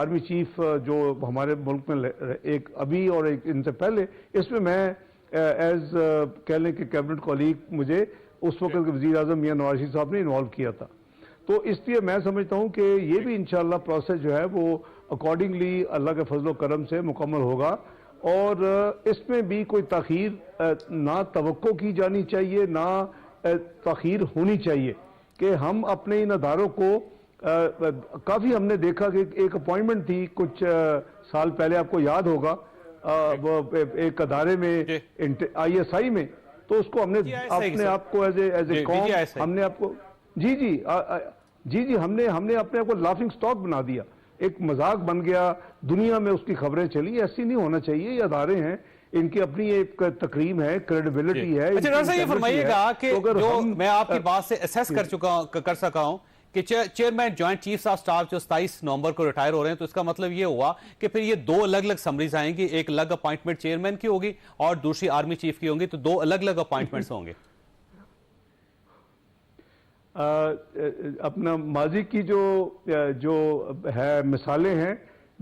Army chief جو ہمارے ملک میں ایک ابھی اور ایک ان سے پہلے، اس میں میں ایز کہہ لیں کہ کیبنٹ کولیگ مجھے اس وقت کے وزیر اعظم میاں نواز شریف صاحب نے انوالو کیا تھا. تو اس لیے میں سمجھتا ہوں کہ یہ بھی انشاءاللہ پروسیس جو ہے وہ اکارڈنگلی اللہ کے فضل و کرم سے مکمل ہوگا، اور اس میں بھی کوئی تاخیر نہ توقع کی جانی چاہیے، نہ تاخیر ہونی چاہیے کہ ہم اپنے ان اداروں کو کافی ہم نے دیکھا کہ ایک اپوائنٹمنٹ تھی کچھ سال پہلے، آپ کو یاد ہوگا، ایک ادارے میں آئی ایس آئی میں، تو اس کو ہم نے اپنے آپ کو ایز اے قوم ہم نے آپ کو ہم نے اپنے آپ کو لافنگ سٹاک بنا دیا، ایک مذاق بن گیا، دنیا میں اس کی خبریں چلی. ایسی نہیں ہونا چاہیے. یہ ادارے ہیں، ان کی اپنی ایک تقریم ہے، کریڈیبلٹی ہے. اچھا ڈاکٹر صاحب یہ فرمائیے گا کہ جو میں آپ کی بات سے اسیس کر سکا ہوں کہ chairman joint chief of staff جو 27 نومبر کو ریٹائر ہو رہے ہیں، تو اس کا مطلب یہ ہوا کہ پھر یہ دو الگ الگ سمریز آئیں گی، ایک الگ اپوائنٹمنٹ چیئرمین کی ہوگی اور دوسری آرمی چیف کی ہوں گی، تو دو الگ الگ اپوائنٹمنٹس ہوں گے. اپنا ماضی کی جو ہے مثالیں ہیں،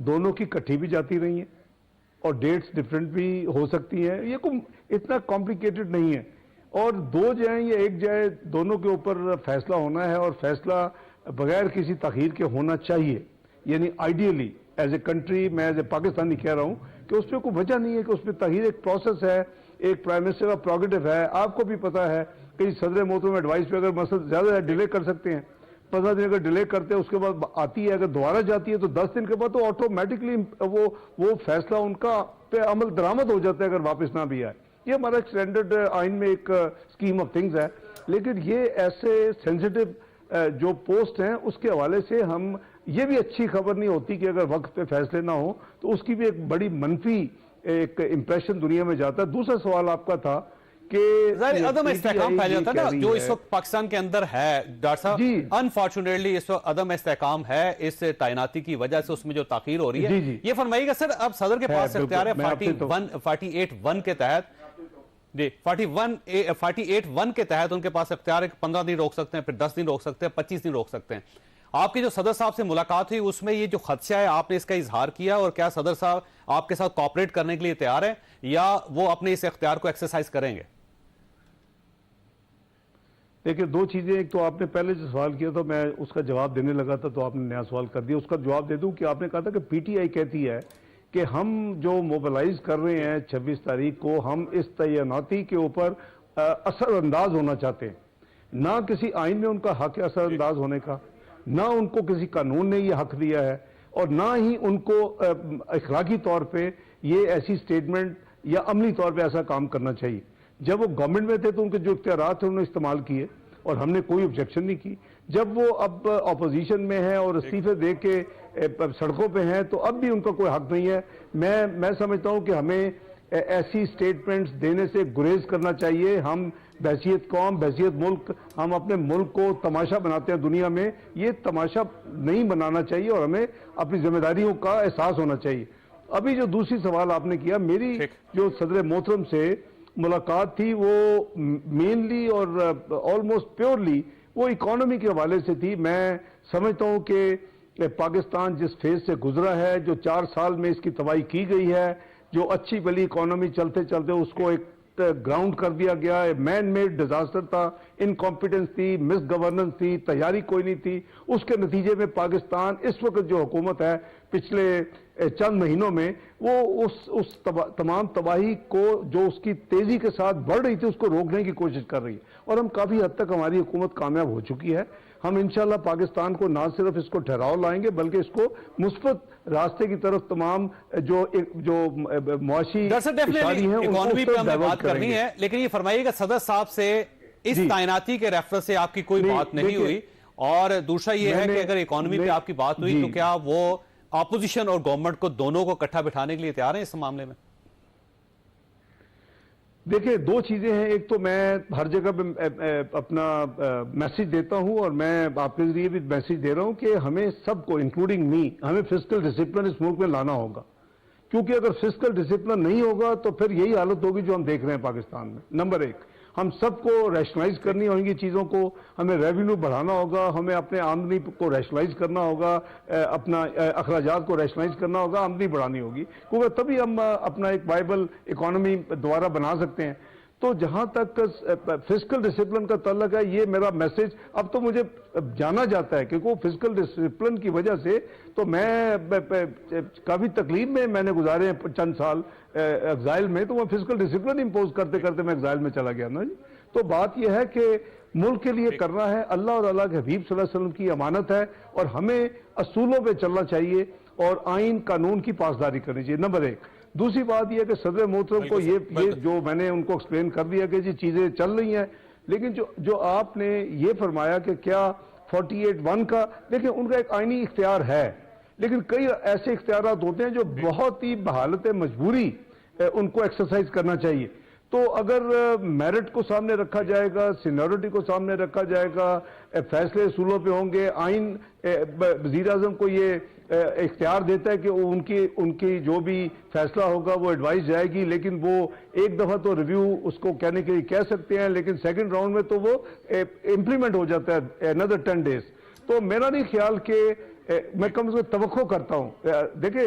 دونوں کی کٹھی بھی جاتی رہی ہیں اور ڈیٹس ڈیفرنٹ بھی ہو سکتی ہیں. یہ کوئی اتنا کمپلیکیٹڈ نہیں ہے، اور دو جائیں یا ایک جائے، دونوں کے اوپر فیصلہ ہونا ہے، اور فیصلہ بغیر کسی تاخیر کے ہونا چاہیے. یعنی آئیڈیلی ایز اے کنٹری، میں ایز اے پاکستانی کہہ رہا ہوں کہ اس پہ کوئی وجہ نہیں ہے کہ اس پہ تاخیر. ایک پروسیس ہے، ایک پرائم منسٹر کا پروگیٹو ہے. آپ کو بھی پتا ہے کہ صدر محترم ایڈوائس پہ اگر مسئلہ زیادہ ڈیلے کر سکتے ہیں، 15 دن اگر ڈیلے کرتے ہیں، اس کے بعد آتی ہے، اگر دوبارہ جاتی ہے تو 10 دن کے بعد تو آٹومیٹکلی وہ فیصلہ ان کا پہ عمل درآمد ہو جاتا ہے اگر واپس نہ بھی آئے. یہ ہمارا اسٹینڈرڈ آئین میں ایک اسکیم آف تھنگز ہے. لیکن یہ ایسے سینسیٹیو جو پوسٹ ہیں، اس کے حوالے سے ہم یہ بھی اچھی خبر نہیں ہوتی کہ اگر وقت پہ فیصلے نہ ہوں تو اس کی بھی ایک بڑی منفی ایک امپریشن دنیا میں جاتا ہے. دوسرا سوال آپ کا تھا کہ عدم استحکام پھیل جاتا ہے نا جو اس وقت پاکستان کے اندر ہے ڈاکٹر صاحب. انفارچونیٹلی اس وقت عدم استحکام ہے اس تعیناتی کی وجہ سے، اس میں جو تاخیر ہو رہی ہے. یہ فرمائیے گا سر، اب صدر کے پاس اختیار ہے 48(1) کے تحت، جی 48(1) کے تحت ان کے پاس اختیار ہے کہ 15 دن روک سکتے ہیں، پھر 10 دن روک سکتے ہیں، 25 دن روک سکتے ہیں. آپ کی جو صدر صاحب سے ملاقات ہوئی اس میں یہ جو خدشہ ہے آپ نے اس کا اظہار کیا، اور کیا صدر صاحب آپ کے ساتھ کوآپریٹ کرنے کے لیے تیار ہیں یا وہ اپنے اس اختیار کو ایکسرسائز کریں گے؟ دیکھیں دو چیزیں، ایک تو آپ نے پہلے جو سوال کیا تھا میں اس کا جواب دینے لگا تھا تو آپ نے نیا سوال کر دیا. اس کا جواب دے دوں کہ آپ نے کہا تھا کہ پی ٹی آئی کہتی ہے کہ ہم جو موبلائز کر رہے ہیں 26 تاریخ کو، ہم اس تعیناتی کے اوپر اثر انداز ہونا چاہتے ہیں. نہ کسی آئین میں ان کا حق ہے اثر انداز ہونے کا، نہ ان کو کسی قانون نے یہ حق دیا ہے، اور نہ ہی ان کو اخلاقی طور پہ یہ ایسی سٹیٹمنٹ یا عملی طور پہ ایسا کام کرنا چاہیے. جب وہ گورنمنٹ میں تھے تو ان کے جو اختیارات تھے انہوں نے استعمال کیے اور ہم نے کوئی آبجیکشن نہیں کی. جب وہ اب اپوزیشن میں ہیں اور استعفے دے کے سڑکوں پہ ہیں تو اب بھی ان کا کوئی حق نہیں ہے. میں سمجھتا ہوں کہ ہمیں ایسی سٹیٹمنٹس دینے سے گریز کرنا چاہیے. ہم بحیثیت قوم، بحیثیت ملک، ہم اپنے ملک کو تماشا بناتے ہیں دنیا میں، یہ تماشا نہیں بنانا چاہیے اور ہمیں اپنی ذمہ داریوں کا احساس ہونا چاہیے. ابھی جو دوسری سوال آپ نے کیا، میری جو صدر محترم سے ملاقات تھی وہ مینلی اور آلموسٹ پیورلی وہ اکانومی کے حوالے سے تھی. میں سمجھتا ہوں کہ پاکستان جس فیز سے گزرا ہے، جو 4 سال میں اس کی تباہی کی گئی ہے، جو اچھی بلی اکانومی چلتے چلتے اس کو ایک گراؤنڈ کر دیا گیا، مین میڈ ڈیزاسٹر تھا، انکمپیٹنس تھی، مس گورننس تھی، تیاری کوئی نہیں تھی. اس کے نتیجے میں پاکستان اس وقت جو حکومت ہے پچھلے چند مہینوں میں وہ اس تمام تباہی کو جو اس کی تیزی کے ساتھ بڑھ رہی تھی اس کو روکنے کی کوشش کر رہی ہے، اور ہم کافی حد تک ہماری حکومت کامیاب ہو چکی ہے. ہم انشاءاللہ پاکستان کو نہ صرف اس کو ٹھہراؤ لائیں گے بلکہ اس کو مثبت راستے کی طرف تمام جو معاشی اشاری ہیں اکانومی پہ ہمیں بات کرنی ہے. لیکن یہ فرمائیے گا صدر صاحب سے اس تعیناتی کے ریفرنس سے آپ کی کوئی بات نہیں ہوئی، اور دوسرا یہ ہے کہ اگر اکانومی پہ آپ کی بات ہوئی تو کیا وہ اپوزیشن اور گورنمنٹ کو دونوں کو اکٹھا بٹھانے کے لیے تیار ہیں اس معاملے میں؟ دیکھیں دو چیزیں ہیں. ایک تو میں ہر جگہ پہ اپنا میسج دیتا ہوں اور میں آپ کے ذریعے بھی میسج دے رہا ہوں کہ ہمیں سب کو انکلوڈنگ می، ہمیں فسکل ڈسپلن اس ملک میں لانا ہوگا. کیونکہ اگر فسکل ڈسپلن نہیں ہوگا تو پھر یہی حالت ہوگی جو ہم دیکھ رہے ہیں پاکستان میں، نمبر 1. ہم سب کو ریشنلائز کرنی ہوں گی چیزوں کو, ہمیں ریونیو بڑھانا ہوگا, ہمیں اپنے آمدنی کو ریشنلائز کرنا ہوگا, اپنا اخراجات کو ریشنلائز کرنا ہوگا, آمدنی بڑھانی ہوگی, کیونکہ تبھی ہم اپنا ایک وائبل اکانومی دوبارہ بنا سکتے ہیں. تو جہاں تک فسکل ڈسپلن کا تعلق ہے, یہ میرا میسج اب تو مجھے جانا جاتا ہے, کیونکہ وہ فسکل ڈسپلن کی وجہ سے تو میں کافی تکلیف میں نے گزارے ہیں چند سال ایگزائل میں, تو وہ فسکل ڈسپلن امپوز کرتے کرتے میں ایگزائل میں چلا گیا نا جی. تو بات یہ ہے کہ ملک کے لیے کرنا ہے, اللہ اور اللہ کے حبیب صلی اللہ علیہ وسلم کی امانت ہے, اور ہمیں اصولوں پہ چلنا چاہیے اور آئین قانون کی پاسداری کرنی چاہیے, نمبر 1. دوسری بات یہ ہے کہ صدر محترم کو یہ جو میں نے ان کو ایکسپلین کر دیا کہ جی چیزیں چل رہی ہیں, لیکن جو آپ نے یہ فرمایا کہ کیا 48(1) کا, دیکھیں ان کا ایک آئینی اختیار ہے, لیکن کئی ایسے اختیارات ہوتے ہیں جو بہت ہی بحالت مجبوری ان کو ایکسرسائز کرنا چاہیے. تو اگر میرٹ کو سامنے رکھا جائے گا, سینیورٹی کو سامنے رکھا جائے گا, فیصلے اصولوں پہ ہوں گے, آئین وزیر اعظم کو یہ اختیار دیتا ہے کہ ان کی جو بھی فیصلہ ہوگا وہ ایڈوائز جائے گی, لیکن وہ ایک دفعہ تو ریویو اس کو کہنے کے لیے کہہ سکتے ہیں, لیکن سیکنڈ راؤنڈ میں تو وہ امپلیمنٹ ہو جاتا ہے another 10 days. تو میرا نہیں خیال کہ میں کم از کم توقع کرتا ہوں. دیکھیں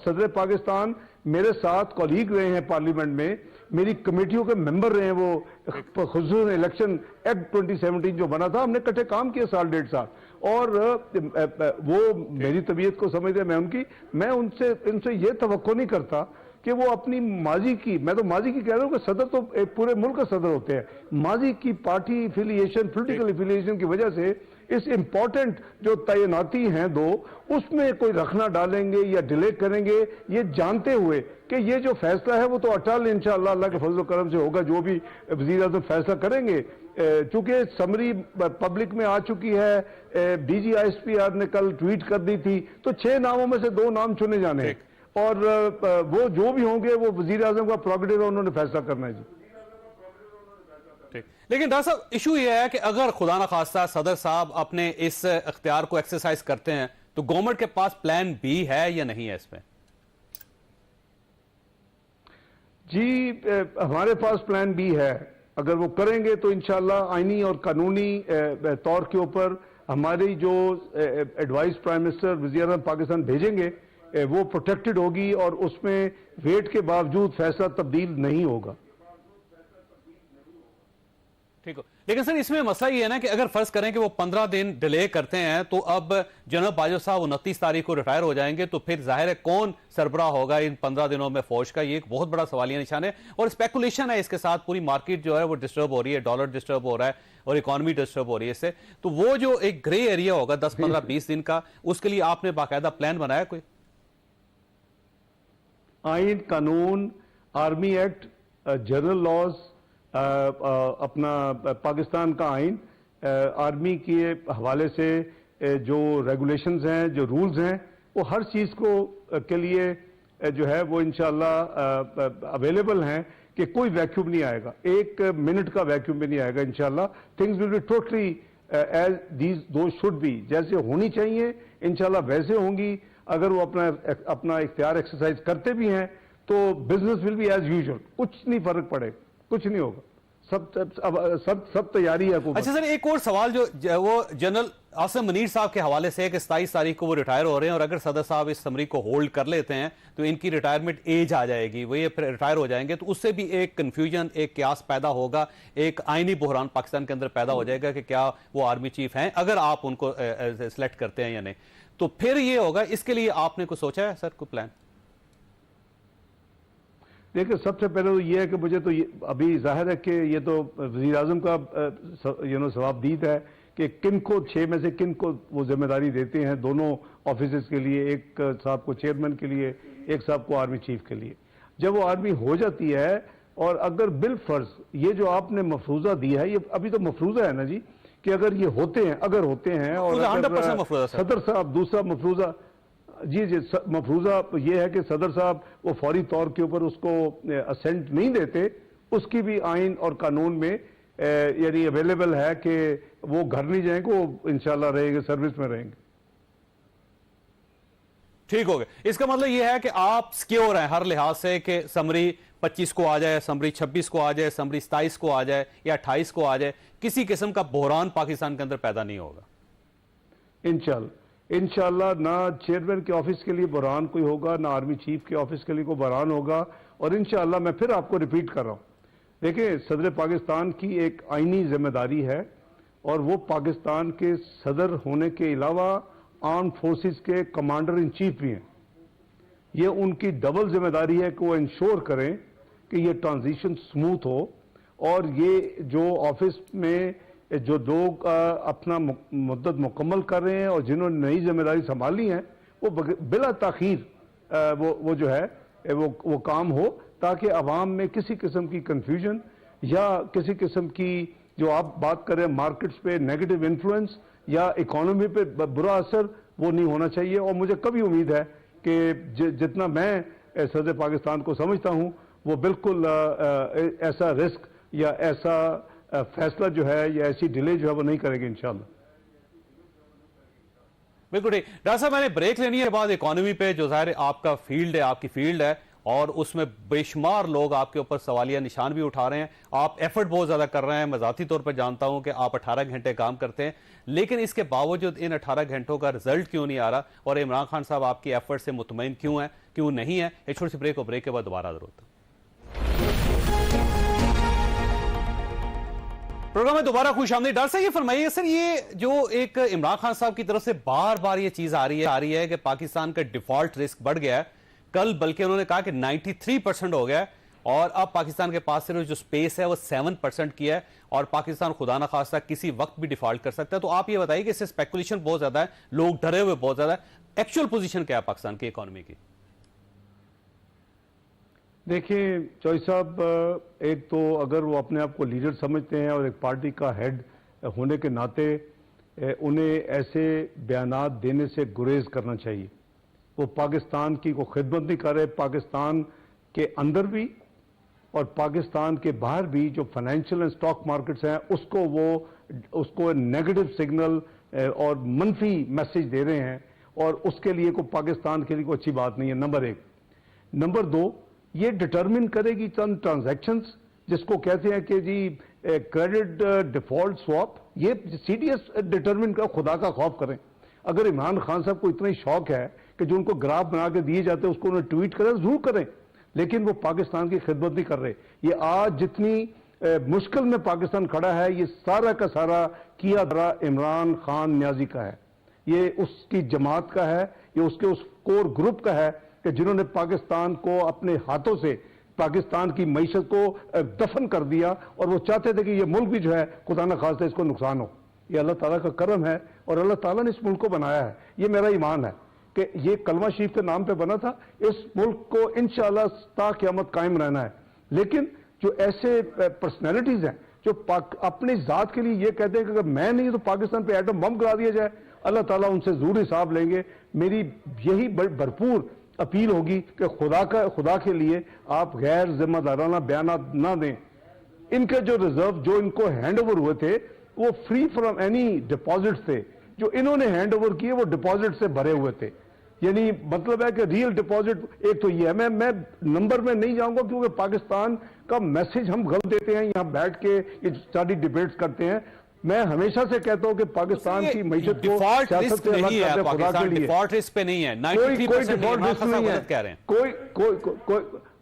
صدر پاکستان میرے ساتھ کولیگ رہے ہیں پارلیمنٹ میں, میری کمیٹیوں کے ممبر رہے ہیں, وہ خصوصاً الیکشن ایکٹ 2017 جو بنا تھا, ہم نے کٹھے کام کیا 1.5 سال, اور وہ میری طبیعت کو سمجھتے ہیں, میں ان سے یہ توقع نہیں کرتا کہ وہ اپنی ماضی کی, میں تو ماضی کی کہہ رہا ہوں کہ صدر تو پورے ملک کا صدر ہوتے ہیں, ماضی کی پارٹی ایفیلیشن, پولیٹیکل ایفیلیشن کی وجہ سے اس امپورٹنٹ جو تعیناتی ہیں دو, اس میں کوئی رکھنا ڈالیں گے یا ڈیلے کریں گے, یہ جانتے ہوئے کہ یہ جو فیصلہ ہے وہ تو اٹل انشاءاللہ اللہ کے فضل و کرم سے ہوگا, جو بھی وزیر اعظم فیصلہ کریں گے. چونکہ سمری پبلک میں آ چکی ہے, DGISPR نے کل ٹویٹ کر دی تھی, تو 6 ناموں میں سے 2 نام چنے جانے ہیں, اور وہ جو بھی ہوں گے وہ وزیر اعظم کا پروگریٹو ہے, انہوں نے فیصلہ کرنا ہے جی. لیکن ڈاکٹر صاحب ایشو یہ ہے کہ اگر خدا نخواستہ صدر صاحب اپنے اس اختیار کو ایکسرسائز کرتے ہیں تو گورنمنٹ کے پاس پلان بی ہے یا نہیں ہے اس میں؟ جی ہمارے پاس پلان بی ہے, اگر وہ کریں گے تو انشاءاللہ آئینی اور قانونی طور کے اوپر ہماری جو ایڈوائس پرائم منسٹر وزیر اعظم پاکستان بھیجیں گے وہ پروٹیکٹڈ ہوگی, اور اس میں ویٹ کے باوجود فیصلہ تبدیل نہیں ہوگا. ٹھیک ہو, لیکن سر اس میں مسئلہ یہ ہے نا کہ اگر فرض کریں کہ وہ 15 دن ڈیلے کرتے ہیں, تو اب جنرل باجوہ صاحب 29 تاریخ کو ریٹائر ہو جائیں گے, تو پھر ظاہر ہے کون سربراہ ہوگا ان 15 دنوں میں فوج کا, یہ ایک بہت بڑا سوالیہ نشان ہے, اور اسپیکولیشن ہے اس کے ساتھ, پوری مارکیٹ جو ہے وہ ڈسٹرب ہو رہی ہے, ڈالر ڈسٹرب ہو رہا ہے اور اکانومی ڈسٹرب ہو رہی ہے اس سے. تو وہ جو ایک گرے ایریا ہوگا 10 15 20 دن کا, اس کے لیے آپ نے باقاعدہ پلان بنایا کوئی؟ آئین, قانون, آرمی ایکٹ, جنرل لاز, اپنا پاکستان کا آئین, آرمی کے حوالے سے جو ریگولیشنز ہیں, جو رولز ہیں, وہ ہر چیز کے لیے جو ہے وہ انشاءاللہ اویلیبل ہیں, کہ کوئی ویکیوم نہیں آئے گا, 1 منٹ کا ویکیوم بھی نہیں آئے گا انشاءاللہ. Things will be totally as those should be, جیسے ہونی چاہیے انشاءاللہ ویسے ہوں گی. اگر وہ اپنا اختیار ایکسرسائز کرتے بھی ہیں تو business will be as usual, کچھ نہیں فرق پڑے, کچھ نہیں ہوگا, سب تیاری ہے. اچھا سر, ایک اور سوال جو وہ جنرل عاصم منیر صاحب کے حوالے سے ہے کہ 27 تاریخ کو وہ ریٹائر ہو رہے ہیں, اور اگر صدر صاحب اس سمری کو ہولڈ کر لیتے ہیں تو ان کی ریٹائرمنٹ ایج آ جائے گی, وہ یہ پھر ریٹائر ہو جائیں گے, تو اس سے بھی ایک کنفیوژن, ایک قیاس پیدا ہوگا, ایک آئینی بحران پاکستان کے اندر پیدا ہو جائے گا کہ کیا وہ آرمی چیف ہیں اگر آپ ان کو سلیکٹ کرتے ہیں یا نہیں. تو پھر یہ ہوگا, اس کے لیے آپ نے کچھ سوچا ہے سر, کوئی پلان؟ دیکھیں سب سے پہلے تو یہ ہے کہ مجھے تو ابھی ظاہر ہے کہ یہ تو وزیر اعظم کا ثوابدید ہے کہ کن کو 6 میں سے کن کو وہ ذمہ داری دیتے ہیں دونوں آفیسز کے لیے, ایک صاحب کو چیئرمین کے لیے, ایک صاحب کو آرمی چیف کے لیے. جب وہ آرمی ہو جاتی ہے, اور اگر بالفرض یہ جو آپ نے مفروضہ دیا ہے, یہ ابھی تو مفروضہ ہے نا جی, کہ اگر یہ ہوتے ہیں اور صدر صاحب دوسرا مفروضہ, جی مفروضہ یہ ہے کہ صدر صاحب وہ فوری طور کے اوپر اس کو اسینٹ نہیں دیتے, اس کی بھی آئین اور قانون میں یعنی اویلیبل ہے کہ وہ گھر نہیں جائیں گے, وہ انشاءاللہ رہیں گے, سروس میں رہیں گے. ٹھیک ہو گیا. اس کا مطلب یہ ہے کہ آپ سکیور ہیں ہر لحاظ سے کہ سمری 25 کو آ جائے, سمری 26 کو آ جائے, سمری 27 کو آ جائے یا 28 کو آ جائے, کسی قسم کا بحران پاکستان کے اندر پیدا نہیں ہوگا انشاءاللہ. نہ چیئرمین کے آفس کے لیے بحران کوئی ہوگا, نہ آرمی چیف کے آفس کے لیے کوئی بحران ہوگا. اور انشاءاللہ میں پھر آپ کو ریپیٹ کر رہا ہوں, دیکھیں صدر پاکستان کی ایک آئینی ذمہ داری ہے, اور وہ پاکستان کے صدر ہونے کے علاوہ آرم فورسز کے کمانڈر ان چیف بھی ہیں. یہ ان کی ڈبل ذمہ داری ہے کہ وہ انشور کریں کہ یہ ٹرانزیشن سموتھ ہو, اور یہ جو آفس میں جو لوگ اپنا مدت مکمل کر رہے ہیں اور جنہوں نے نئی ذمہ داری سنبھالی ہیں وہ بلا تاخیر وہ جو ہے وہ کام ہو, تاکہ عوام میں کسی قسم کی کنفیوژن یا کسی قسم کی جو آپ بات کریں مارکیٹس پہ نیگیٹو انفلوئنس یا اکانومی پہ برا اثر, وہ نہیں ہونا چاہیے. اور مجھے کبھی امید ہے کہ جتنا میں صدر پاکستان کو سمجھتا ہوں وہ بالکل ایسا رسک یا ایسا فیصلہ جو ہے یا ایسی ڈیلے جو ہے وہ نہیں کرے گی انشاءاللہ. بالکل ٹھیک. ڈاکٹر صاحب میں نے بریک لینی ہے بعد اکانومی پہ, جو ظاہر آپ کا فیلڈ ہے, آپ کی فیلڈ ہے, اور اس میں بے شمار لوگ آپ کے اوپر سوالیہ نشان بھی اٹھا رہے ہیں. آپ ایفرٹ بہت زیادہ کر رہے ہیں, میں ذاتی طور پہ جانتا ہوں کہ آپ 18 گھنٹے کام کرتے ہیں, لیکن اس کے باوجود ان 18 گھنٹوں کا رزلٹ کیوں نہیں آ رہا, اور عمران خان صاحب آپ کی ایفرٹ سے مطمئن کیوں نہیں ہے؟ ایک چھوٹی سی بریک, اور بریک کے بعد دوبارہ ضرورت. پروگرام میں دوبارہ خوش آمدید. ڈاکٹر صاحب یہ فرمائیے سر, یہ جو ایک عمران خان صاحب کی طرف سے بار بار یہ چیز آ رہی ہے کہ پاکستان کا ڈیفالٹ رسک بڑھ گیا ہے, کل بلکہ انہوں نے کہا کہ 93% ہو گیا ہے, اور اب پاکستان کے پاس صرف جو سپیس ہے وہ 7% کی ہے, اور پاکستان خدا نخواستہ کسی وقت بھی ڈیفالٹ کر سکتا ہے. تو آپ یہ بتائیے کہ اس سے سپیکولیشن بہت زیادہ ہے, لوگ ڈرے ہوئے بہت زیادہ ہے, ایکچوئل پوزیشن کیا ہے پاکستان کی اکانومی کی؟ دیکھیں چوئی صاحب, ایک تو اگر وہ اپنے آپ کو لیڈر سمجھتے ہیں اور ایک پارٹی کا ہیڈ ہونے کے ناطے انہیں ایسے بیانات دینے سے گریز کرنا چاہیے. وہ پاکستان کی کوئی خدمت نہیں کر رہے. پاکستان کے اندر بھی اور پاکستان کے باہر بھی جو فائنینشیل اینڈ اسٹاک مارکیٹس ہیں اس کو نیگیٹو سگنل اور منفی میسج دے رہے ہیں, اور اس کے لیے کوئی پاکستان کے لیے کوئی اچھی بات نہیں ہے, نمبر ایک. نمبر دو, یہ ڈٹرمن کرے گی چند ٹرانزیکشنز جس کو کہتے ہیں کہ جی کریڈٹ ڈیفالٹ سواپ, یہ سی ڈی ایس ڈٹرمن کا, خدا کا خوف کریں. اگر عمران خان صاحب کو اتنا ہی شوق ہے کہ جو ان کو گراف بنا کے دیے جاتے ہیں اس کو انہیں ٹویٹ کریں, ضرور کریں, لیکن وہ پاکستان کی خدمت نہیں کر رہے. یہ آج جتنی مشکل میں پاکستان کھڑا ہے یہ سارا کا سارا کیا دھرا عمران خان نیازی کا ہے, یہ اس کی جماعت کا ہے, یہ اس کے اس کور گروپ کا ہے کہ جنہوں نے پاکستان کو اپنے ہاتھوں سے پاکستان کی معیشت کو دفن کر دیا, اور وہ چاہتے تھے کہ یہ ملک بھی جو ہے خدا نخواستہ اس کو نقصان ہو. یہ اللہ تعالیٰ کا کرم ہے, اور اللہ تعالیٰ نے اس ملک کو بنایا ہے. یہ میرا ایمان ہے کہ یہ کلمہ شریف کے نام پہ بنا تھا, اس ملک کو انشاءاللہ تا قیامت قائم رہنا ہے. لیکن جو ایسے پرسنالٹیز ہیں جو اپنی ذات کے لیے یہ کہتے ہیں کہ اگر میں نہیں تو پاکستان پہ ایٹم بم گرا دیا جائے, اللہ تعالیٰ ان سے ضرور حساب لیں گے. میری یہی بھرپور اپیل ہوگی کہ خدا کے لیے آپ غیر ذمہ دارانہ بیانات نہ دیں. ان کے جو ریزرو جو ان کو ہینڈ اوور ہوئے تھے وہ فری فرام اینی ڈپازٹ تھے, جو انہوں نے ہینڈ اوور کیے وہ ڈپازٹ سے بھرے ہوئے تھے. یعنی مطلب ہے کہ ریئل ڈپازٹ ایک تو یہ ہے. میں نمبر میں نہیں جاؤں گا کیونکہ پاکستان کا میسج ہم غلط دیتے ہیں یہاں بیٹھ کے یہ ساری ڈیبیٹس کرتے ہیں. میں ہمیشہ سے کہتا ہوں کہ پاکستان کی معیشت کو سیاست سے الگ کرتے خدا کے لیے. ڈیفالٹ رسک پہ نہیں ہے, کوئی ڈیفالٹ رسک نہیں ہے.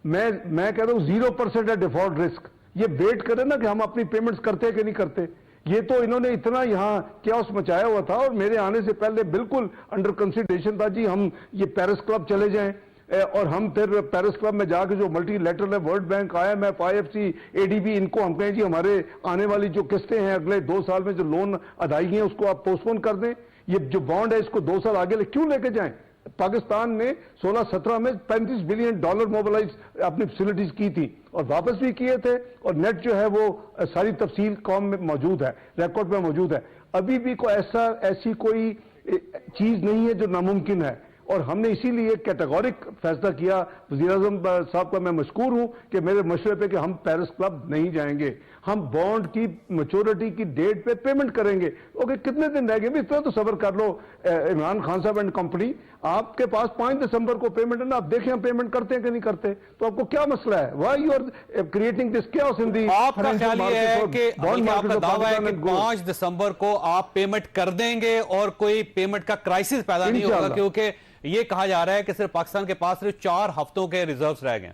میں کہتا ہوں 0% ہے ڈیفالٹ رسک. یہ ویٹ کرے نا کہ ہم اپنی پیمنٹس کرتے کہ نہیں کرتے. یہ تو انہوں نے اتنا یہاں کیاس مچایا ہوا تھا, اور میرے آنے سے پہلے بالکل انڈر کنسیڈریشن تھا جی ہم یہ پیرس کلب چلے جائیں, اور ہم پھر پیرس کلب میں جا کے جو ملٹی لیٹرل ہے world bank, I M F, I F C, A D B, ان کو ہم کہیں جی ہمارے آنے والی جو قسطیں ہیں اگلے 2 سال میں جو لون ادائیگی ہیں اس کو آپ پوسٹ پون کر دیں. یہ جو بانڈ ہے اس کو 2 سال آگے کیوں لے کے جائیں. پاکستان نے 16-17 میں $35 بلین موبلائز اپنی فیسلٹیز کی تھی اور واپس بھی کیے تھے, اور نیٹ جو ہے وہ ساری تفصیل قوم میں موجود ہے, ریکارڈ میں موجود ہے. ابھی بھی ایسی کوئی چیز نہیں ہے جو ناممکن ہے, اور ہم نے اسی لیے کیٹیگورک فیصلہ کیا. وزیر اعظم صاحب کا میں مشکور ہوں کہ میرے مشورے پہ کہ ہم پیرس کلب نہیں جائیں گے, ہم بانڈ کی میچورٹی کی ڈیٹ پہ پیمنٹ کریں گے. اوکے, کتنے دن رہ گئے, اس طرح تو صبر کر لو عمران خان صاحب اینڈ کمپنی. آپ کے پاس 5 دسمبر کو پیمنٹ ہے نا, آپ دیکھیں ہم پیمنٹ کرتے ہیں کہ نہیں کرتے, تو آپ کو کیا مسئلہ ہے؟ Why you are creating this chaos in the آپ کا خیال یہ ہے کہ آپ کا دعویٰ ہے کہ 5 دسمبر کو آپ پیمنٹ کر دیں گے اور کوئی پیمنٹ کا کرائسس پیدا نہیں ہوگا, کیونکہ یہ کہا جا رہا ہے کہ صرف پاکستان کے پاس صرف 4 ہفتوں کے ریزروز رہ گئے.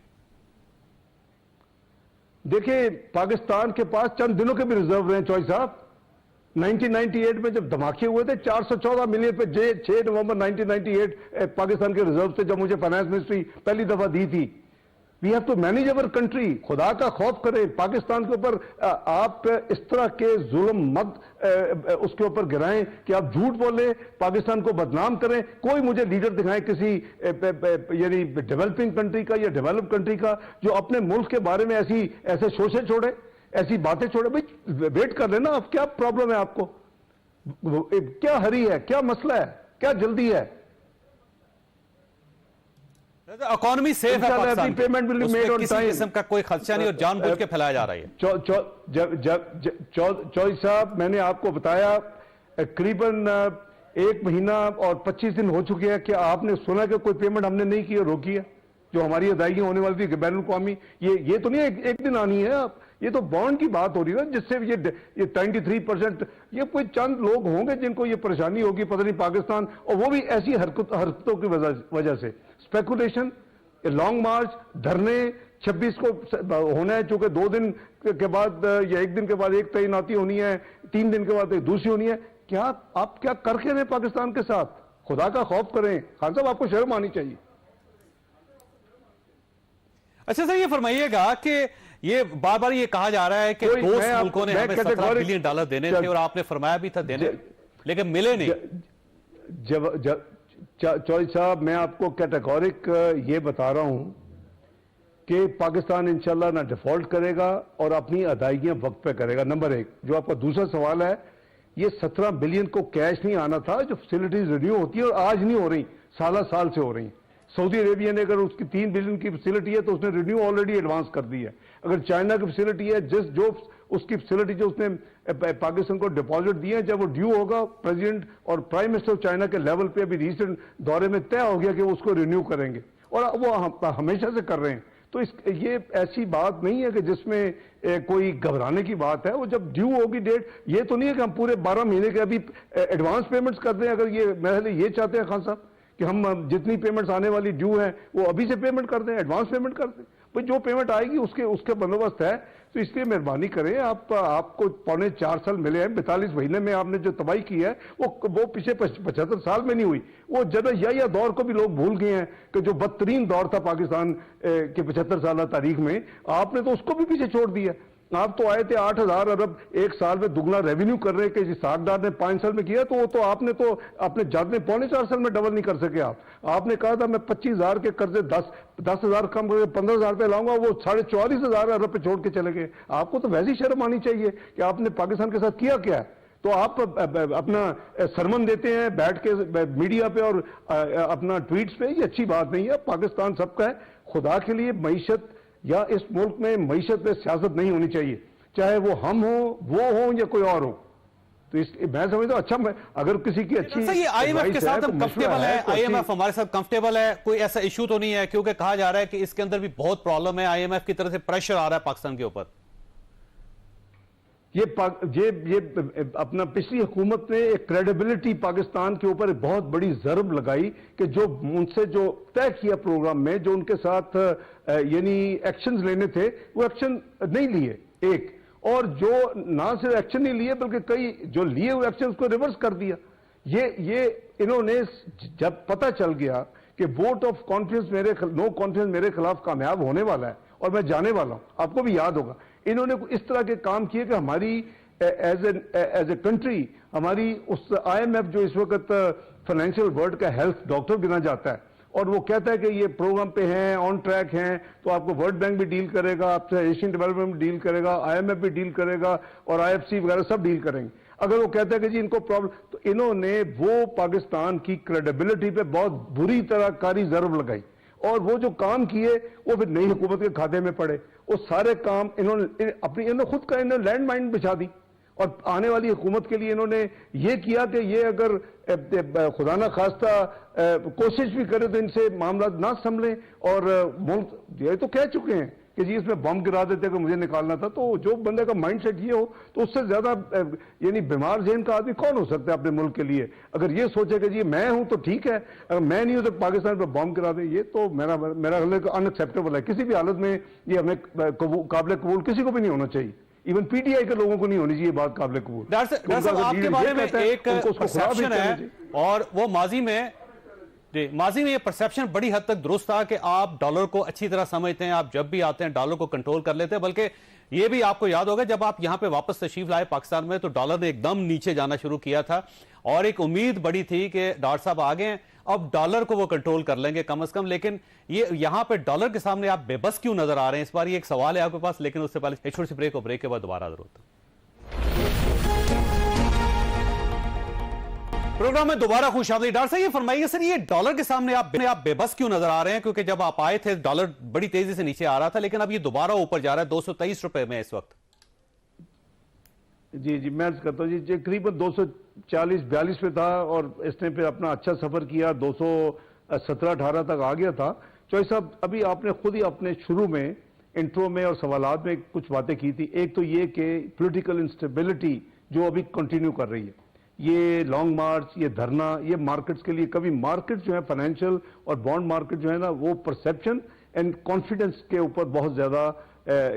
دیکھیں پاکستان کے پاس چند دنوں کے بھی ریزرو رہے ہیں چوئی صاحب. 1998 میں جب دھماکے ہوئے تھے 414 ملین پہ 6 نومبر 1998 پاکستان کے ریزرو سے جب مجھے فائنانس منسٹری پہلی دفعہ دی تھی. We have to manage our country. خدا کا خوف کریں, پاکستان کے اوپر آپ اس طرح کے ظلم مت اس کے اوپر گرائیں کہ آپ جھوٹ بولیں, پاکستان کو بدنام کریں. کوئی مجھے لیڈر دکھائیں کسی یعنی ڈیولپنگ کنٹری کا یا ڈیولپ کنٹری کا جو اپنے ملک کے بارے میں ایسے شوشے چھوڑے, ایسی باتیں چھوڑے. بھائی ویٹ کر لینا, اب کیا پرابلم ہے آپ کو, کیا ہری ہے, کیا مسئلہ ہے, کیا جلدی ہے؟ اکانومی سیف ہے پاکستان کی, اس میں کسی قسم کا کوئی خدشہ نہیں اور جان بوجھ کے پھیلایا جا رہا ہے. چوئی صاحب میں نے آپ کو بتایا قریباً 1 مہینہ اور 25 دن ہو چکے ہیں کہ آپ نے سنا کہ کوئی پیمنٹ ہم نے نہیں کی اور روکی ہے جو ہماری ادائیگی ہونے والی تھی بین الاقوامی. یہ تو نہیں ایک دن آنی ہے, یہ تو بانڈ کی بات ہو رہی ہے جس سے یہ 23%, یہ کوئی چند لوگ ہوں گے جن کو یہ پریشانی ہوگی, پتہ نہیں پاکستان, اور وہ بھی ایسی حرکتوں کی وجہ سے. اسپیکولیشن, لانگ مارچ, دھرنے 26 کو ہونا ہے, چونکہ 2 دن کے بعد یا 1 دن کے بعد ایک تعیناتی ہونی ہے, 3 دن کے بعد ایک دوسری ہونی ہے. کیا آپ کیا کر کے رہے پاکستان کے ساتھ؟ خدا کا خوف کریں. خان صاحب آپ کو شرم آنی چاہیے. اچھا سر, یہ فرمائیے گا کہ یہ بار بار یہ کہا جا رہا ہے کہ دوست ملکوں نے ہمیں $17 بلین دینے تھے اور آپ نے فرمایا بھی تھا دینے, لیکن ملے نہیں. چوئی صاحب میں آپ کو کیٹیگورک یہ بتا رہا ہوں کہ پاکستان انشاءاللہ نہ ڈیفالٹ کرے گا اور اپنی ادائیگیاں وقت پہ کرے گا. نمبر 1. جو آپ کا دوسرا سوال ہے, یہ 17 بلین کو کیش نہیں آنا تھا, جو فیسلٹیز رینیو ہوتی ہے اور آج نہیں ہو رہی, سال سے ہو رہی ہیں. سعودی عربیہ نے اگر اس کی 3 بلین کی فیسلٹی ہے تو اس نے رینیو آلریڈی ایڈوانس کر دی ہے. اگر چائنا کی فیسلٹی ہے, جو اس کی فیسلٹی جو اس نے پاکستان کو ڈپازٹ دی ہے, جب وہ ڈیو ہوگا پریزیڈنٹ اور پرائم منسٹر چائنا کے لیول پہ ابھی ریسنٹ دورے میں طے ہو گیا کہ وہ اس کو رینیو کریں گے اور وہ ہمیشہ سے کر رہے ہیں. تو یہ ایسی بات نہیں ہے کہ جس میں کوئی گھبرانے کی بات ہے. وہ جب ڈیو ہوگی ڈیٹ, یہ تو نہیں ہے کہ ہم پورے 12 مہینے کے ابھی ایڈوانس پیمنٹس کر دیں. اگر یہ چاہتے ہیں خان صاحب کہ ہم جتنی پیمنٹس آنے والی ڈیو ہیں وہ ابھی سے پیمنٹ کر دیں, ایڈوانس پیمنٹ کر دیں. بھئی جو پیمنٹ آئے گی اس کے بندوبست ہے. تو اس لیے مہربانی کریں, آپ کو 4.25 سال ملے ہیں, 42 مہینے میں آپ نے جو تباہی کی ہے وہ پچھلے 75 سال میں نہیں ہوئی. وہ جنرل یا دور کو بھی لوگ بھول گئے ہیں کہ جو بدترین دور تھا پاکستان کے 75 سالہ تاریخ میں, آپ نے تو اس کو بھی پیچھے چھوڑ دیا. آپ تو آئے تھے 8,000 ارب ایک سال میں دگنا ریونیو کر رہے کہ ساٹھ ڈار نے 5 سال میں کیا, تو وہ تو آپ نے تو اپنے جاتے 4.25 سال میں ڈبل نہیں کر سکے. آپ نے کہا تھا میں 25,000 کے قرضے 10,000 کم کر کے 15,000 پہ لاؤں گا, وہ 44,500 ارب پہ چھوڑ کے چلے گئے. آپ کو تو ویسی شرم آنی چاہیے کہ آپ نے پاکستان کے ساتھ کیا ہے. تو آپ اپنا سرمن دیتے ہیں بیٹھ کے میڈیا پہ اور اپنا ٹویٹس پہ, یہ اچھی بات نہیں ہے. پاکستان سب کا ہے. خدا کے لیے معیشت یا اس ملک میں معیشت میں سیاست نہیں ہونی چاہیے, چاہے وہ ہم ہوں, وہ ہوں یا کوئی اور ہو. تو میں سمجھتا ہوں اچھا, اگر کسی کی اچھی یہ آئی ایم ایف کے ساتھ ہم کمفرٹیبل ہے, آئی ایم ایف ہمارے ساتھ کمفرٹیبل ہے, کوئی ایسا ایشو تو نہیں ہے, کیونکہ کہا جا رہا ہے کہ اس کے اندر بھی بہت پرابلم ہے, آئی ایم ایف کی طرف سے پریشر آ رہا ہے پاکستان کے اوپر. یہ اپنا پچھلی حکومت نے ایک کریڈیبلٹی پاکستان کے اوپر بہت بڑی ضرب لگائی کہ جو ان سے جو طے کیا پروگرام میں, جو ان کے ساتھ یعنی ایکشنز لینے تھے وہ ایکشن نہیں لیے. ایک اور جو نہ صرف ایکشن نہیں لیے بلکہ کئی جو لیے ہوئے ایکشن کو ریورس کر دیا. یہ انہوں نے جب پتہ چل گیا کہ vote of confidence no confidence میرے خلاف کامیاب ہونے والا ہے اور میں جانے والا ہوں, آپ کو بھی یاد ہوگا, انہوں نے اس طرح کے کام کیے کہ ہماری ایز اے کنٹری, ہماری اس آئی ایم ایف جو اس وقت فائنینشیل ورلڈ کا ہیلتھ ڈاکٹر گنا جاتا ہے اور وہ کہتا ہے کہ یہ پروگرام پہ ہیں, آن ٹریک ہیں, تو آپ کو ورلڈ بینک بھی ڈیل کرے گا, آپ سے ایشین ڈیولپمنٹ ڈیل کرے گا, آئی ایم ایف بھی ڈیل کرے گا اور آئی ایف سی وغیرہ سب ڈیل کریں گے. اگر وہ کہتا ہے کہ جی ان کو پرابلم, تو انہوں نے وہ پاکستان کی کریڈیبلٹی پہ بہت بری طرح کاری ضرب لگائی اور وہ جو کام کیے وہ پھر نئی حکومت کے کھاتے میں پڑے. وہ سارے کام انہوں نے خود کا لینڈ مائن بچھا دی اور آنے والی حکومت کے لیے انہوں نے یہ کیا کہ یہ اگر خدا نہ خواستہ کوشش بھی کرے تو ان سے معاملات نہ سنبھلیں، اور ملک یہ تو کہہ چکے ہیں کہ جی اس میں بم گرا دیتے کہ مجھے نکالنا تھا. تو جو بندے کا مائنڈ سیٹ یہ ہو تو اس سے زیادہ یعنی بیمار ذہن کا آدمی کون ہو سکتا ہے اپنے ملک کے لیے؟ اگر یہ سوچے کہ جی میں ہوں تو ٹھیک ہے، اگر میں نہیں ہوں تو پاکستان پہ بم گرا دیں، یہ تو میرا ان ایکسیپٹیبل ہے. کسی بھی حالت میں یہ ہمیں قابل قبول کسی کو بھی نہیں ہونا چاہیے. ایون پی ٹی آئی کے لوگوں کو نہیں ہونی چاہیے بات قابل قبول. ڈاکٹر صاحب آپ کے بارے میں ایک پرسیپشن ہے، اور وہ ماضی میں یہ پرسیپشن بڑی حد تک درست تھا کہ آپ ڈالر کو اچھی طرح سمجھتے ہیں، آپ جب بھی آتے ہیں ڈالر کو کنٹرول کر لیتے ہیں. بلکہ یہ بھی آپ کو یاد ہوگا جب آپ یہاں پہ واپس تشریف لائے پاکستان میں تو ڈالر نے ایک دم نیچے جانا شروع کیا تھا، اور ایک امید بڑی تھی کہ ڈاکٹر صاحب آگے ہیں اب ڈالر کو وہ کنٹرول کر لیں گے کم از کم. لیکن یہ یہاں پہ ڈالر کے سامنے آپ بے بس کیوں نظر آ رہے ہیں اس بار؟ یہ ایک سوال ہے آپ کے پاس، لیکن اس سے پہلے ایک چھوٹی سی بریک ہو، بریک کے بعد دوبارہ حاضر ہوتا ہوں. پروگرام میں دوبارہ خوش آمدید. ڈاکٹر صاحب یہ فرمائیے سر، یہ ڈالر کے سامنے آپ بے بس کیوں نظر آ رہے ہیں؟ کیونکہ جب آپ آئے تھے ڈالر بڑی تیزی سے نیچے آ رہا تھا، لیکن اب یہ دوبارہ اوپر جا رہا ہے 223 روپے میں اس وقت. جی میں عرض کرتا ہوں جی قریباً 240-42 پہ تھا، اور اس نے پھر اپنا اچھا سفر کیا 217-18 تک آ گیا تھا. چوہے صاحب ابھی آپ نے خود ہی اپنے شروع میں انٹرو میں اور سوالات میں کچھ باتیں کی تھی. ایک تو یہ کہ پولیٹیکل انسٹیبلٹی جو ابھی کنٹینیو کر رہی ہے، یہ لانگ مارچ، یہ دھرنا، یہ مارکیٹس کے لیے کبھی مارکیٹ جو ہے فائنینشیل اور بانڈ مارکیٹ جو ہے نا وہ پرسیپشن اینڈ کانفیڈنس کے اوپر بہت زیادہ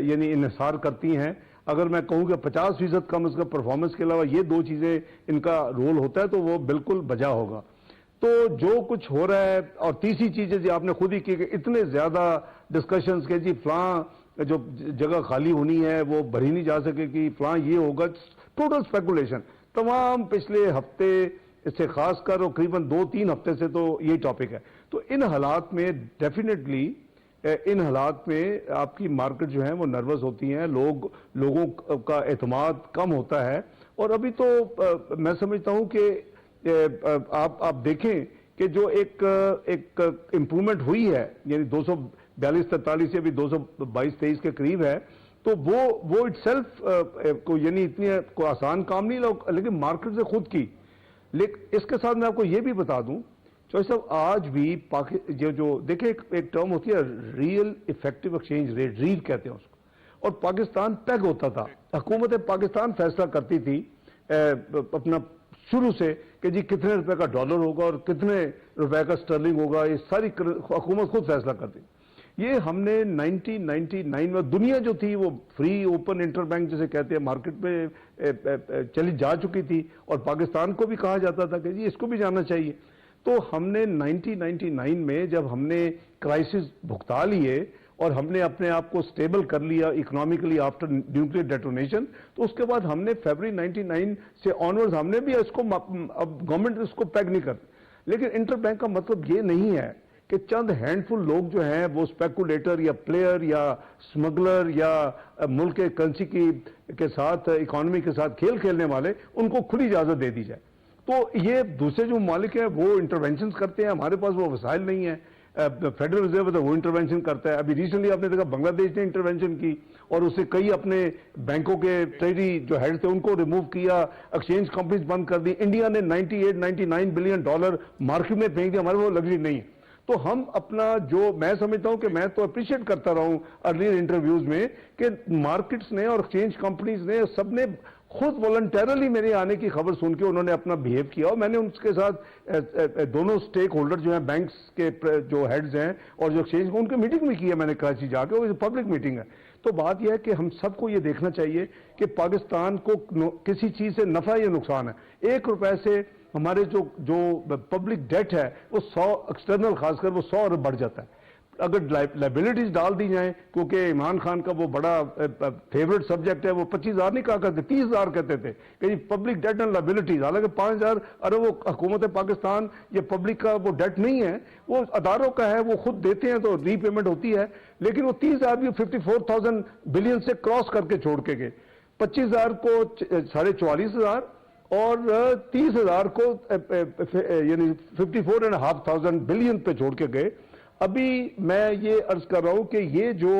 یعنی انحصار کرتی ہیں. اگر میں کہوں کہ 50% کم از کم پرفارمنس کے علاوہ یہ دو چیزیں ان کا رول ہوتا ہے تو وہ بالکل بجا ہوگا. تو جو کچھ ہو رہا ہے، اور تیسری چیز جو آپ نے خود ہی کی کہ اتنے زیادہ ڈسکشنز کہ جی فلاں جو جگہ خالی ہونی ہے وہ بھری نہیں جا سکے گی، فلاں یہ ہوگا، ٹوٹل اسپیکولیشن تمام پچھلے ہفتے اس سے خاص کر اور قریباً 2-3 ہفتے سے تو یہی ٹاپک ہے. تو ان حالات میں ڈیفینیٹلی ان حالات میں آپ کی مارکیٹ جو ہیں وہ نروس ہوتی ہیں، لوگوں کا اعتماد کم ہوتا ہے. اور ابھی تو میں سمجھتا ہوں کہ آپ دیکھیں کہ جو ایک امپرومنٹ ہوئی ہے، یعنی 242-43 سے ابھی 222-23 کے قریب ہے، تو وہ اٹ سیلف کو یعنی اتنی کو آسان کام نہیں، لیکن مارکیٹ سے خود کی. لیکن اس کے ساتھ میں آپ کو یہ بھی بتا دوں چوہے صاحب، آج بھی جو دیکھیں ایک ٹرم ہوتی ہے real effective exchange rate, REER کہتے ہیں اس کو، اور پاکستان پیگ ہوتا تھا. حکومت پاکستان فیصلہ کرتی تھی اپنا شروع سے کہ جی کتنے روپے کا ڈالر ہوگا اور کتنے روپے کا سٹرلنگ ہوگا، یہ ساری حکومت خود فیصلہ کرتی. یہ ہم نے 1999 میں دنیا جو تھی وہ فری اوپن انٹر بینک جسے کہتے ہیں مارکیٹ پہ چلی جا چکی تھی، اور پاکستان کو بھی کہا جاتا تھا کہ جی اس کو بھی جانا چاہیے. تو ہم نے 1999 میں جب ہم نے کرائسس بھگتا لیے اور ہم نے اپنے آپ کو سٹیبل کر لیا اکنامکلی آفٹر نیوکلیئر ڈیٹونیشن، تو اس کے بعد ہم نے فیبرری 99 سے آنورڈز ہم نے بھی اس کو اب گورنمنٹ اس کو پیگ نہیں کرتی. لیکن انٹر بینک کا مطلب یہ نہیں ہے کہ چند ہینڈ فل لوگ جو ہیں وہ اسپیکولیٹر یا پلیئر یا اسمگلر یا ملک کے کرنسی کے ساتھ اکانومی کے ساتھ کھیل کھیلنے والے ان کو کھلی اجازت دے دی جائے. تو یہ دوسرے جو ممالک ہیں وہ انٹرونشنز کرتے ہیں، ہمارے پاس وہ وسائل نہیں ہیں. فیڈرل ریزرو ہے وہ انٹرونشن کرتا ہے. ابھی ریسنٹلی آپ نے دیکھا بنگلہ دیش نے انٹرونشن کی اور اس سے کئی اپنے بینکوں کے ٹریجری جو ہیڈ تھے ان کو ریموو کیا، ایکسچینج کمپنیز بند کر دی. انڈیا نے 98-99 بلین ڈالر مارکیٹ میں پھینک دیا، ہمارے وہ لگژری نہیں ہے. تو ہم اپنا جو میں سمجھتا ہوں کہ میں تو اپریشیٹ کرتا رہا ہوں ارلیئر انٹرویوز میں کہ مارکیٹس نے اور ایکسچینج کمپنیز نے سب نے خود والنٹیرلی میرے آنے کی خبر سن کے انہوں نے اپنا بہیو کیا، اور میں نے ان کے ساتھ دونوں سٹیک ہولڈر جو ہیں بینکس کے جو ہیڈز ہیں اور جو ایکسچینج ان کی میٹنگ بھی کی ہے میں نے کراچی جا کے، وہ پبلک میٹنگ ہے. تو بات یہ ہے کہ ہم سب کو یہ دیکھنا چاہیے کہ پاکستان کو کسی چیز سے نفع یا نقصان ہے. 1 روپے سے ہمارے جو پبلک ڈیٹ ہے وہ 100 ایکسٹرنل خاص کر وہ 100 ارب بڑھ جاتا ہے. اگر لائبلٹیز ڈال دی جائیں، کیونکہ عمران خان کا وہ بڑا فیوریٹ سبجیکٹ ہے، وہ 25,000 نہیں کہا کرتے 30,000 کہتے تھے کہ یہ پبلک ڈیٹ اینڈ لائبلٹیز، حالانکہ 5,000 ارب وہ حکومت پاکستان یا پبلک کا وہ ڈیٹ نہیں ہے، وہ اداروں کا ہے، وہ خود دیتے ہیں تو ری پیمنٹ ہوتی ہے. لیکن وہ 30,000 بھی 54,000 بلین سے کراس کر کے چھوڑ کے گئے. 25,000 کو 44,500 اور 30,000 کو یعنی 54,500 بلین پہ چھوڑ کے گئے. ابھی میں یہ عرض کر رہا ہوں کہ یہ جو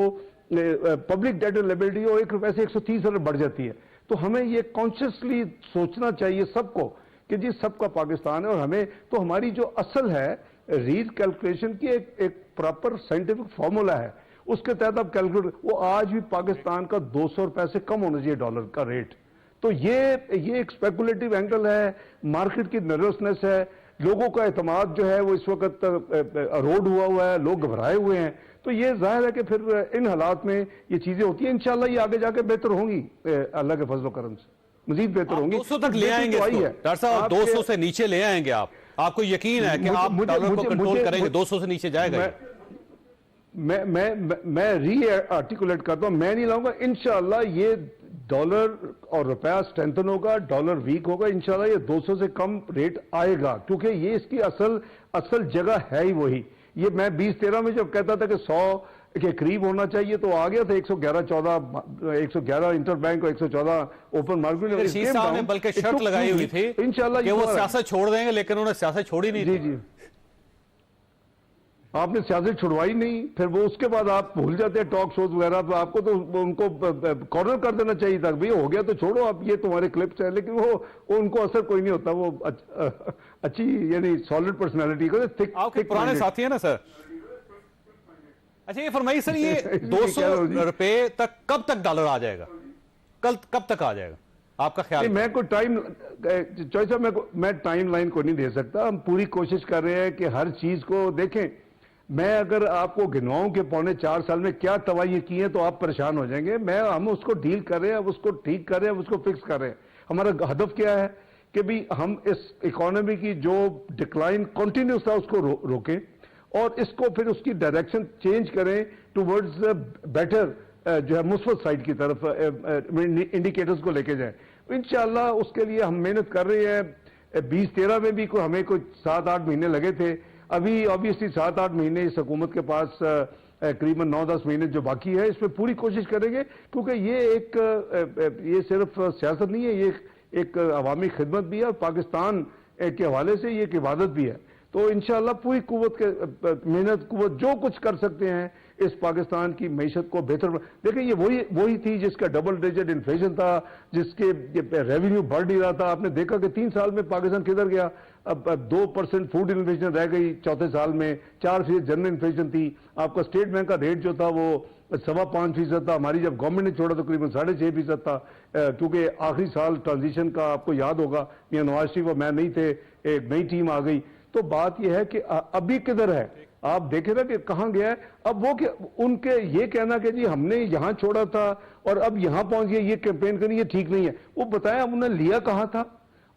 پبلک ڈیٹ اینڈ لائبلٹی وہ 1 روپے سے 130 ارب بڑھ جاتی ہے. تو تو ہمیں یہ کانشیسلی سوچنا چاہیے سب کو کہ جی سب کا پاکستان ہے، اور ہمیں تو ہماری جو اصل ہے ریٹ کیلکولیشن کی ایک پراپر سائنٹیفک فارمولا ہے، اس کے تحت آپ کیلکولیٹ، وہ آج بھی پاکستان کا 200 روپے سے کم ہونا چاہیے ڈالر کا ریٹ. تو یہ ایک اسپیکولیٹو اینگل ہے، مارکیٹ کی نروسنس ہے، لوگوں کا اعتماد جو ہے وہ اس وقت اروڈ ہوا ہے، لوگ گھبرائے ہوئے ہیں. تو یہ ظاہر ہے کہ پھر ان حالات میں یہ چیزیں ہوتی ہیں. انشاءاللہ یہ آگے جا کے بہتر ہوں گی، اللہ کے فضل و کرم سے مزید بہتر ہوں گی. 200 تک لے آئیں گے ڈاکٹر صاحب، 200 سے نیچے لے آئیں گے آپ کو یقین ہے کہ آپ ڈالر کو کنٹرول کریں گے؟ 200 سے نیچے جائے گا؟ میں ری آرٹیکولیٹ کرتا ہوں، میں نہیں لاؤں گا. انشاءاللہ یہ ڈالر اور روپیہ سٹرینتھن ہوگا، ڈالر ویک ہوگا، انشاءاللہ یہ 200 سے کم ریٹ آئے گا، کیونکہ یہ اس کی اصل جگہ ہے ہی وہی. یہ میں 2013 میں جب کہتا تھا کہ 100 کے قریب ہونا چاہیے تو آ گیا تھا 111 انٹر بینک اور 114 اوپن مارکیٹ. رشید صاحب نے بلکہ شرط لگائی ہوئی تھی کہ وہ سیاست چھوڑ دیں گے، لیکن انہوں نے سیاست چھوڑی نہیں تھی. جی آپ نے سیاست چھڑوائی نہیں، پھر وہ اس کے بعد آپ بھول جاتے ہیں ٹاک شوز وغیرہ پہ. آپ کو تو ان کو کارنر کر دینا چاہیے تھا، بھئی ہو گیا تو چھوڑو، اب یہ تمہارے کلپس ہیں. لیکن وہ ان کو اثر کوئی نہیں ہوتا. وہ اچھی یعنی سالڈ پرسنالٹی کو آپ کے پرانے ساتھی ہیں نا سر. اچھا یہ فرمائیے سر، یہ 200 روپے تک کب تک ڈالر آ جائے گا؟ کب تک آ جائے گا آپ کا خیال؟ میں کوئی ٹائم چوائس صاحب میں ٹائم لائن کو نہیں دے سکتا. ہم پوری کوشش کر رہے ہیں کہ ہر چیز کو دیکھیں. میں اگر آپ کو گنواؤں کہ 4.25 سال میں کیا توائیاں کی ہیں تو آپ پریشان ہو جائیں گے. ہم اس کو ڈیل کر رہے ہیں، اس کو ٹھیک کر رہے ہیں، اس کو فکس کر رہے ہیں. ہمارا ہدف کیا ہے کہ بھی ہم اس اکانومی کی جو ڈکلائن کنٹینیوس تھا اس کو روکیں اور اس کو پھر اس کی ڈائریکشن چینج کریں ٹوورڈز بیٹر، جو ہے مثبت سائڈ کی طرف انڈیکیٹرز کو لے کے جائیں. انشاءاللہ اس کے لیے ہم محنت کر رہے ہیں. 2013 میں بھی ہمیں کوئی 7-8 مہینے لگے تھے. ابھی آبویسلی 7-8 مہینے اس حکومت کے پاس قریباً 9-10 مہینے جو باقی ہے، اس میں پوری کوشش کریں گے، کیونکہ یہ صرف سیاست نہیں ہے، یہ ایک عوامی خدمت بھی ہے اور پاکستان کے حوالے سے یہ ایک عبادت بھی ہے. تو انشاءاللہ پوری محنت قوت جو کچھ کر سکتے ہیں اس پاکستان کی معیشت کو بہتر. دیکھیں یہ وہی تھی جس کا ڈبل ڈیجٹ انفلیشن تھا، جس کے ریونیو بڑھ نہیں رہا تھا. آپ نے دیکھا کہ 3 سال میں پاکستان کدھر گیا. اب 2% فوڈ انفلیشن رہ گئی چوتھے سال میں، 4% جنرل انفلیشن تھی. آپ کا اسٹیٹ بینک کا ریٹ جو تھا وہ 5.25% تھا. ہماری جب گورنمنٹ نے چھوڑا تو قریباً 6.5% تھا، کیونکہ آخری سال ٹرانزیشن کا آپ کو یاد ہوگا میاں نواز شریف اور میں نہیں تھے، ایک نئی ٹیم آ گئی. تو بات یہ ہے کہ ابھی کدھر ہے، آپ دیکھیں نا کہ کہاں گیا ہے. اب وہ کہ ان کے یہ کہنا کہ جی ہم نے یہاں چھوڑا تھا اور اب یہاں پہنچ گیا، یہ کیمپین کرنی یہ ٹھیک نہیں ہے. وہ بتائیں انہوں نے لیا کہاں تھا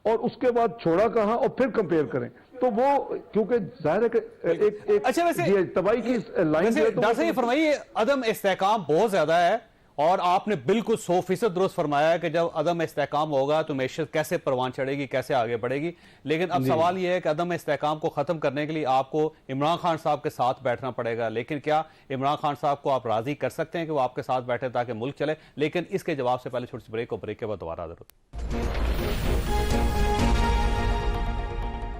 اور اس کے بعد چھوڑا کہاں، اور پھر کمپیئر کریں. تو وہ کیونکہ ظاہر ہے کہ اچھا ویسے تباہی کی لائن ڈاکٹر صاحب یہ فرمائیے، عدم استحکام بہت زیادہ ہے اور آپ نے بالکل 100% درست فرمایا ہے کہ جب عدم استحکام ہوگا تو معیشت کیسے پروان چڑھے گی، کیسے آگے بڑھے گی. لیکن اب سوال یہ ہے کہ عدم استحکام کو ختم کرنے کے لیے آپ کو عمران خان صاحب کے ساتھ بیٹھنا پڑے گا. لیکن کیا عمران خان صاحب کو آپ راضی کر سکتے ہیں کہ وہ آپ کے ساتھ بیٹھے تاکہ ملک چلے؟ لیکن اس کے جواب سے پہلے چھوٹی سی بریک، بریک کے بعد دوبارہ حاضر ہوتے ہیں.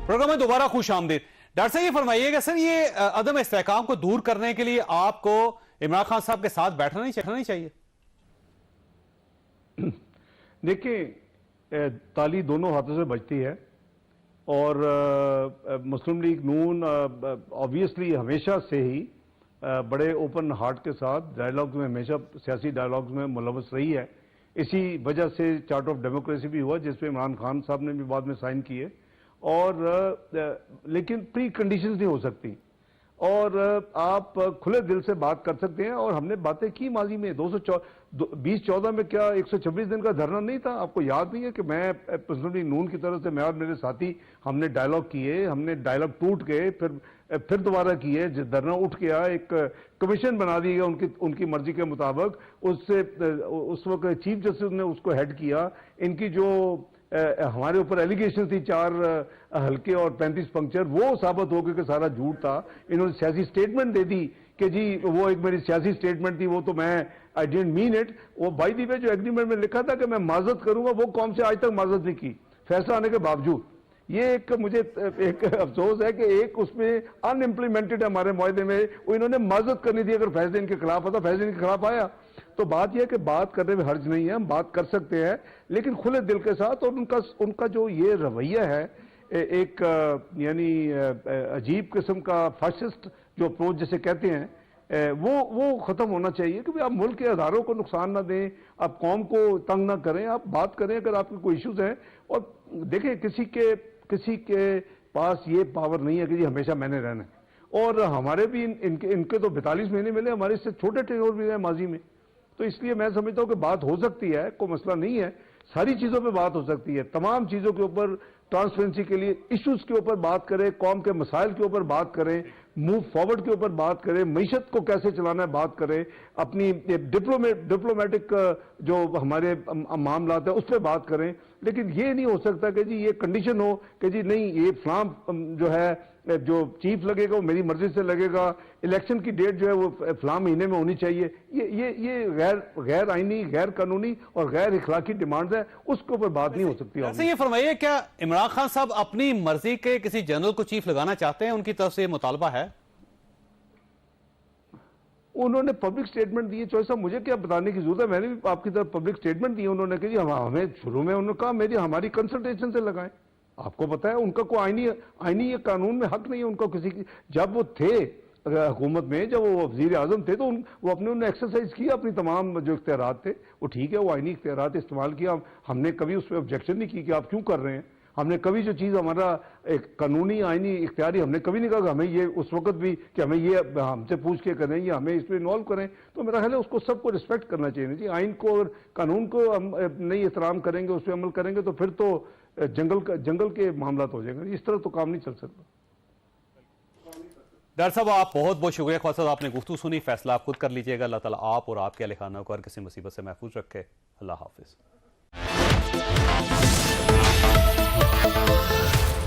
پروگرام میں دوبارہ خوش آمدید. ڈاکٹر صاحب یہ فرمائیے گا سر، یہ عدم استحکام کو دور کرنے کے لیے آپ کو عمران خان صاحب کے ساتھ بیٹھنا نہیں چاہیے؟ دیکھیں تالی دونوں ہاتھوں سے بجتی ہے اور مسلم لیگ نون آبویسلی ہمیشہ سے ہی بڑے اوپن ہارٹ کے ساتھ ڈائیلاگز میں، ہمیشہ سیاسی ڈائیلاگز میں ملوث رہی ہے. اسی وجہ سے چارٹر آف ڈیموکریسی بھی ہوا جس پہ عمران خان صاحب نے بھی بعد میں سائن کیے. اور لیکن پری کنڈیشنز نہیں ہو سکتی اور آپ کھلے دل سے بات کر سکتے ہیں. اور ہم نے باتیں کی ماضی میں 2014 میں کیا 126 دن کا دھرنا نہیں تھا؟ آپ کو یاد نہیں ہے کہ میں مسلم لیگ نون کی طرف سے، میں اور میرے ساتھی ہم نے ڈائیلاگ کیے، ہم نے ڈائیلاگ ٹوٹ گئے، پھر دوبارہ کیے، دھرنا اٹھ گیا، ایک کمیشن بنا دی گیا ان کی مرضی کے مطابق. اس وقت چیف جسٹس نے اس کو ہیڈ کیا. ان کی جو ہمارے اوپر ایلیگیشن تھی 4 ہلکے اور 35 پنکچر، وہ ثابت ہو گئے کہ سارا جھوٹ تھا. انہوں نے سیاسی سٹیٹمنٹ دے دی کہ جی وہ ایک میری سیاسی سٹیٹمنٹ تھی، وہ تو میں آئی ڈینٹ مین اٹ. وہ بائی دی وے جو ایگریمنٹ میں لکھا تھا کہ میں معذرت کروں گا، وہ قوم سے آج تک معذرت نہیں کی فیصلہ آنے کے باوجود. یہ ایک مجھے ایک افسوس ہے کہ ایک اس میں ان امپلیمنٹڈ ہے ہمارے معاہدے میں. وہ انہوں نے معذرت کرنی تھی اگر فیصلے ان کے خلاف آتا، فیصلے ان کے خلاف آیا. تو بات یہ ہے کہ بات کرنے میں حرج نہیں ہے، ہم بات کر سکتے ہیں لیکن کھلے دل کے ساتھ، اور ان کا جو یہ رویہ ہے ایک یعنی عجیب قسم کا فاشسٹ جو اپروچ جسے کہتے ہیں، وہ ختم ہونا چاہیے کہ آپ ملک کے اداروں کو نقصان نہ دیں، آپ قوم کو تنگ نہ کریں، آپ بات کریں اگر آپ کے کوئی ایشوز ہیں. اور دیکھیں کسی کے پاس یہ پاور نہیں ہے کہ جی ہمیشہ میں نے رہنا ہے. اور ہمارے بھی ان کے تو 42 مہینے ملے، ہمارے اس سے چھوٹے ٹینور بھی ہیں ماضی میں. تو اس لیے میں سمجھتا ہوں کہ بات ہو سکتی ہے، کوئی مسئلہ نہیں ہے، ساری چیزوں پہ بات ہو سکتی ہے، تمام چیزوں کے اوپر ٹرانسپیرنسی کے لیے ایشوز کے اوپر بات کریں، قوم کے مسائل کے اوپر بات کریں، موو فارورڈ کے اوپر بات کریں، معیشت کو کیسے چلانا ہے بات کریں، اپنی ڈپلومیٹک جو ہمارے معاملات ہیں اس پہ بات کریں. لیکن یہ نہیں ہو سکتا کہ جی یہ کنڈیشن ہو کہ جی نہیں یہ فلاں جو ہے جو چیف لگے گا وہ میری مرضی سے لگے گا، الیکشن کی ڈیٹ جو ہے وہ فلاں مہینے میں ہونی چاہیے. یہ غیر آئینی، غیر قانونی اور غیر اخلاقی ڈیمانڈز ہیں، اس کے اوپر بات نہیں ہو سکتی. ویسے یہ فرمائیے، کیا عمران خان صاحب اپنی مرضی کے کسی جنرل کو چیف لگانا چاہتے ہیں؟ ان کی طرف سے یہ مطالبہ ہے؟ انہوں نے پبلک سٹیٹمنٹ دی ہے. چوہے صاحب مجھے کیا بتانے کی ضرورت ہے، میں نے بھی آپ کی طرف پبلک سٹیٹمنٹ دی ہے. انہوں نے کہ جی ہمیں شروع میں انہوں نے کہا ہماری کنسلٹیشن سے لگائیں. آپ کو پتا ہے ان کا کوئی آئینی یہ قانون میں حق نہیں ہے ان کو کسی کی. جب وہ تھے حکومت میں، جب وہ وزیر اعظم تھے تو وہ انہوں نے ایکسرسائز کیا اپنی تمام جو اختیارات تھے. وہ ٹھیک ہے، وہ آئینی اختیارات استعمال کیا. ہم نے کبھی اس پہ آبجیکشن نہیں کی کہ آپ کیوں کر رہے ہیں. ہم نے کبھی جو چیز ہمارا ایک قانونی آئینی اختیاری، ہم نے کبھی نہیں کہا کہ ہمیں یہ اس وقت بھی کہ ہمیں یہ ہم سے پوچھ کے کریں یا ہمیں اس پہ انوالو کریں. تو میرا خیال ہے اس کو سب کو رسپیکٹ کرنا چاہیے جی. آئین کو اور قانون کو ہم نہیں احترام کریں گے، اس پہ عمل کریں گے تو پھر تو جنگل کے معاملات ہو جائیں گے. اس طرح تو کام نہیں چل سکتا. ڈاکٹر صاحب آپ بہت بہت شکریہ. خواجہ صاحب آپ نے گفتگو سنی، فیصلہ آپ خود کر لیجئے گا. اللہ تعالیٰ آپ اور آپ کے اہل خانہ کو ہر کسی مصیبت سے محفوظ رکھے. اللہ حافظ.